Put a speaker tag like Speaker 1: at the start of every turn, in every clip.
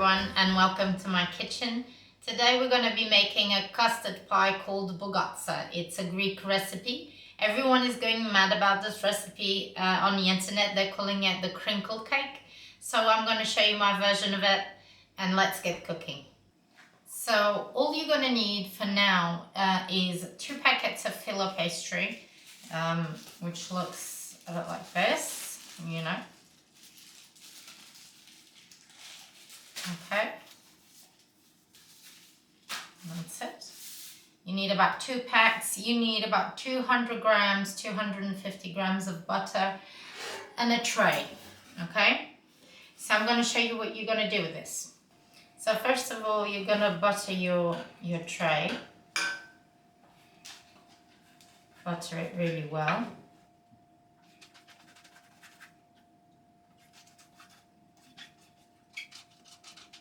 Speaker 1: everyone and welcome to my kitchen. Today we're going to be making a custard pie called Bougatsa. It's a Greek recipe. Everyone is going mad about this recipe on the internet. They're calling it the crinkle cake. So I'm going to show you my version of it and let's get cooking. So all you're going to need for now is 2 packets of filó pastry, which looks a bit like this, you know. Okay, that's it. You need about 2 packs. You need about 200 grams, 250 grams of butter and a tray. Okay, so I'm going to show you what you're going to do with this. So first of all, you're going to butter your tray. Butter it really well.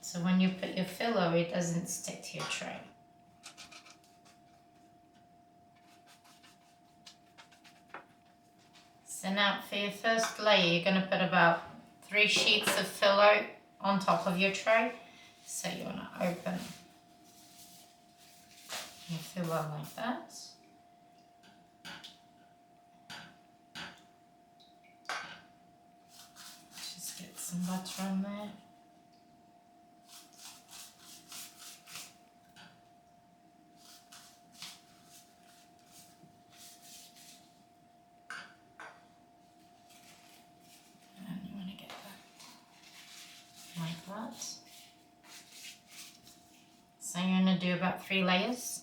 Speaker 1: So when you put your filó, it doesn't stick to your tray. So now for your first layer, you're going to put about 3 sheets of filó on top of your tray. So you want to open your filó like that. Just get some butter on there. Like that. So you're going to do about 3 layers.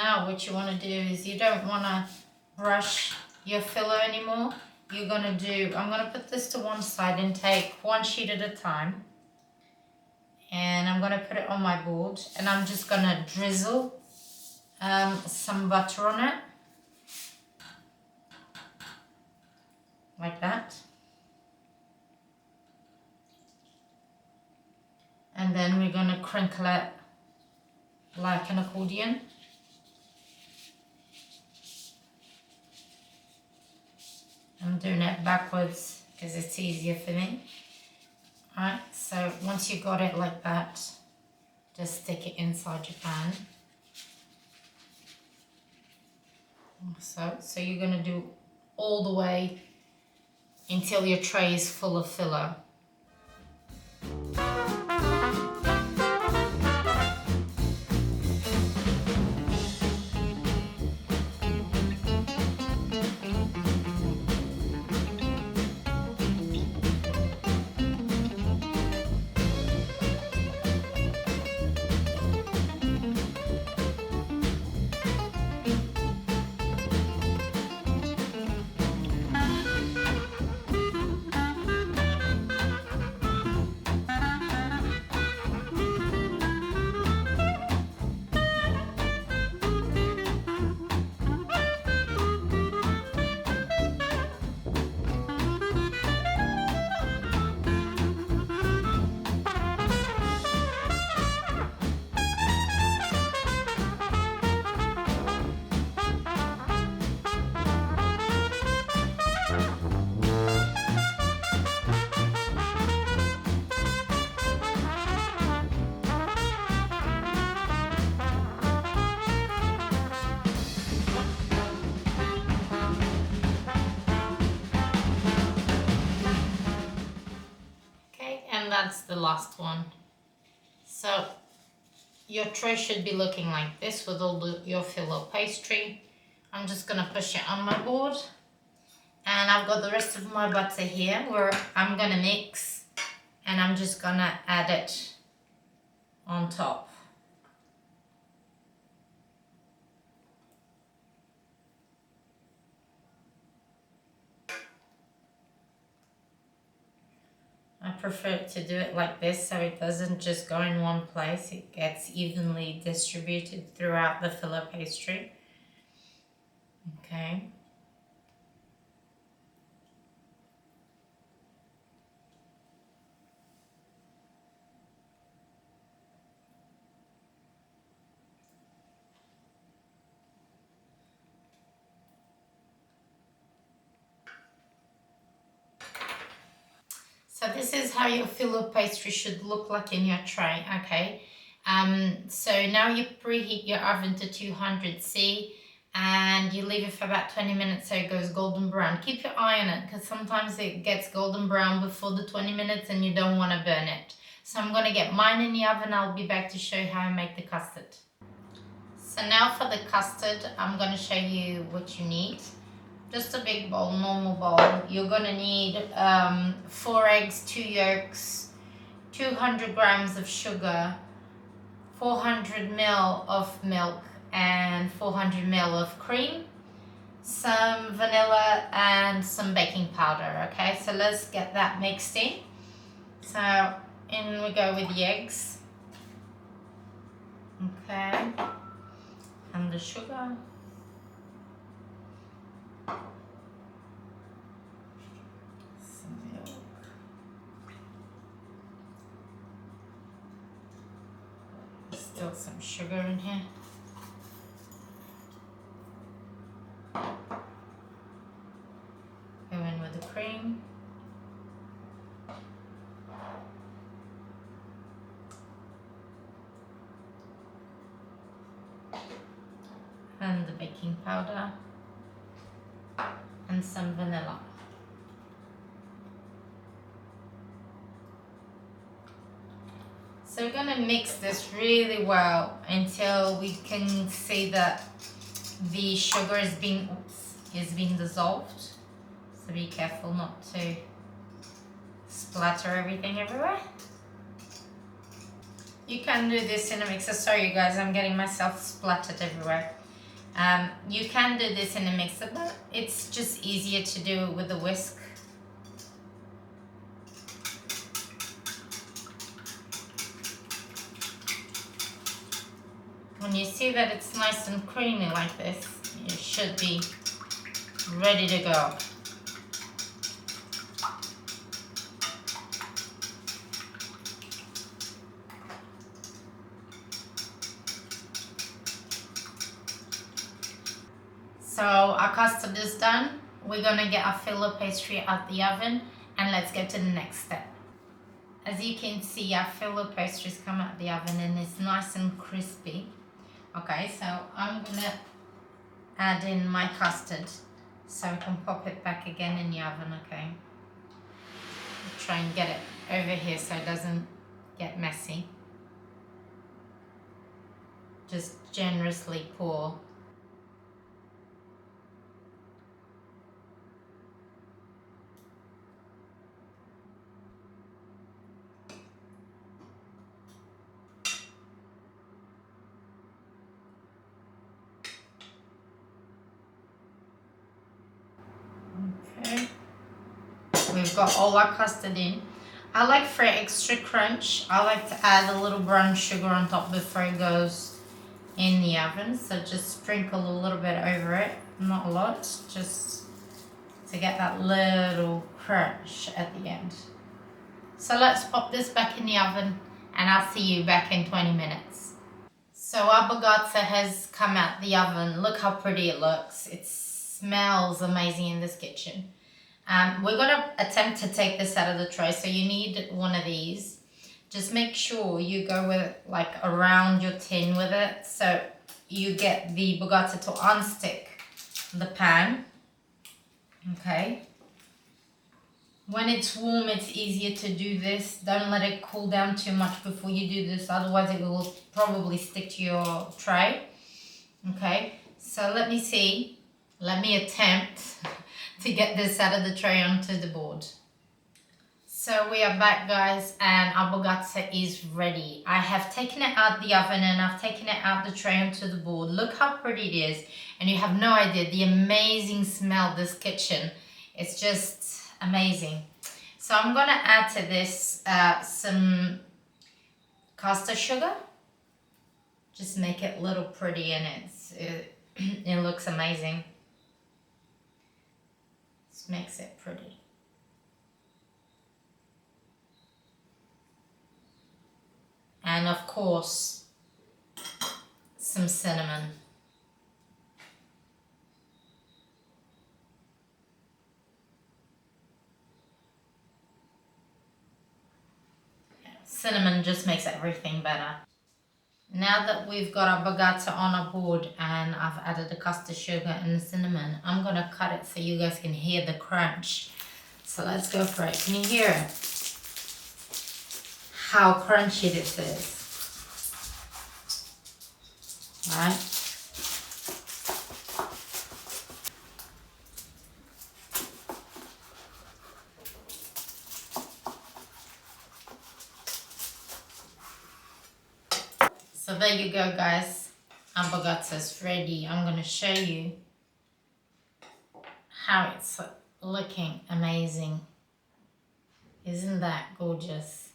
Speaker 1: Now what you want to do is you don't want to brush your filó anymore. You're going to do, I'm going to put this to one side and take 1 sheet at a time. And I'm going to put it on my board and I'm just going to drizzle some butter on it. Like that. And then we're going to crinkle it like an accordion. I'm doing it backwards because it's easier for me. Alright, so once you got it like that, just stick it inside your pan. So you're going to do all the way until your tray is full of filó. And that's the last one. So your tray should be looking like this with all your filó pastry. I'm just going to push it on my board. And I've got the rest of my butter here where I'm going to mix. And I'm just going to add it on top. prefer to do it like this so it doesn't just go in one place. It gets evenly distributed throughout the filó pastry. Okay. So this is how your filó pastry should look like in your tray, okay? So now you preheat your oven to 200°C and you leave it for about 20 minutes so it goes golden brown. Keep your eye on it because sometimes it gets golden brown before the 20 minutes and you don't want to burn it. So I'm going to get mine in the oven. I'll be back to show you how I make the custard. So now for the custard, I'm going to show you what you need. Just a big bowl, normal bowl. You're gonna need 4 eggs, 2 yolks, 200 grams of sugar, 400 ml of milk, and 400 ml of cream, some vanilla, and some baking powder. Okay, so let's get that mixed in. So in we go with the eggs. Okay, and the sugar. Still some sugar in here. Go in with the cream. And the baking powder. And some vanilla. So we're gonna mix this really well until we can see that the sugar is being dissolved. So be careful not to splatter everything everywhere. You can do this in a mixer. Sorry you guys, I'm getting myself splattered everywhere. You can do this in a mixer, but it's just easier to do it with a whisk. When you see that it's nice and creamy like this, it should be ready to go. So our custard is done. We're gonna get our filó pastry out the oven and let's get to the next step. As you can see, our filó pastry's come out the oven and it's nice and crispy. Okay, so I'm gonna add in my custard so I can pop it back again in the oven, okay? Try and get it over here so it doesn't get messy. Just generously pour. We've got all our custard in. I like for extra crunch, I like to add a little brown sugar on top before it goes in the oven. So just sprinkle a little bit over it, not a lot, just to get that little crunch at the end. So let's pop this back in the oven and I'll see you back in 20 minutes. So our Bougatsa has come out the oven. Look how pretty it looks. It smells amazing in this kitchen. We're going to attempt to take this out of the tray, so you need one of these. Just make sure you go with like around your tin with it so you get the Bougatsa to unstick the pan. Okay. When it's warm, it's easier to do this. Don't let it cool down too much before you do this, otherwise it will probably stick to your tray. Okay, so let me attempt to get this out of the tray onto the board. So we are back, guys, and our Bougatsa is ready. I have taken it out the oven and I've taken it out the tray onto the board. Look how pretty it is, and you have no idea the amazing smell of this kitchen. It's just amazing. So I'm gonna add to this some caster sugar. Just make it a little pretty, and it looks amazing. Just makes it pretty. And of course, some cinnamon. Cinnamon just makes everything better. Now that we've got our bougatsa on our board and I've added the custard sugar and the cinnamon, I'm gonna cut it so you guys can hear the crunch. So let's go for it. Can you hear it? How crunchy this is. All right. So there you go, guys. Our bougatsa is ready. I'm going to show you how it's looking amazing. Isn't that gorgeous?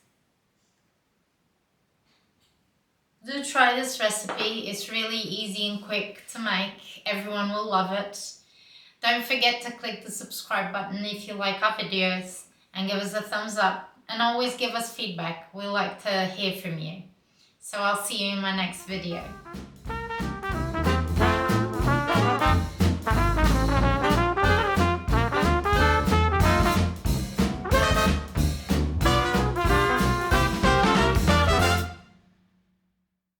Speaker 1: Do try this recipe. It's really easy and quick to make. Everyone will love it. Don't forget to click the subscribe button if you like our videos, and give us a thumbs up, and always give us feedback. We like to hear from you. So I'll see you in my next video.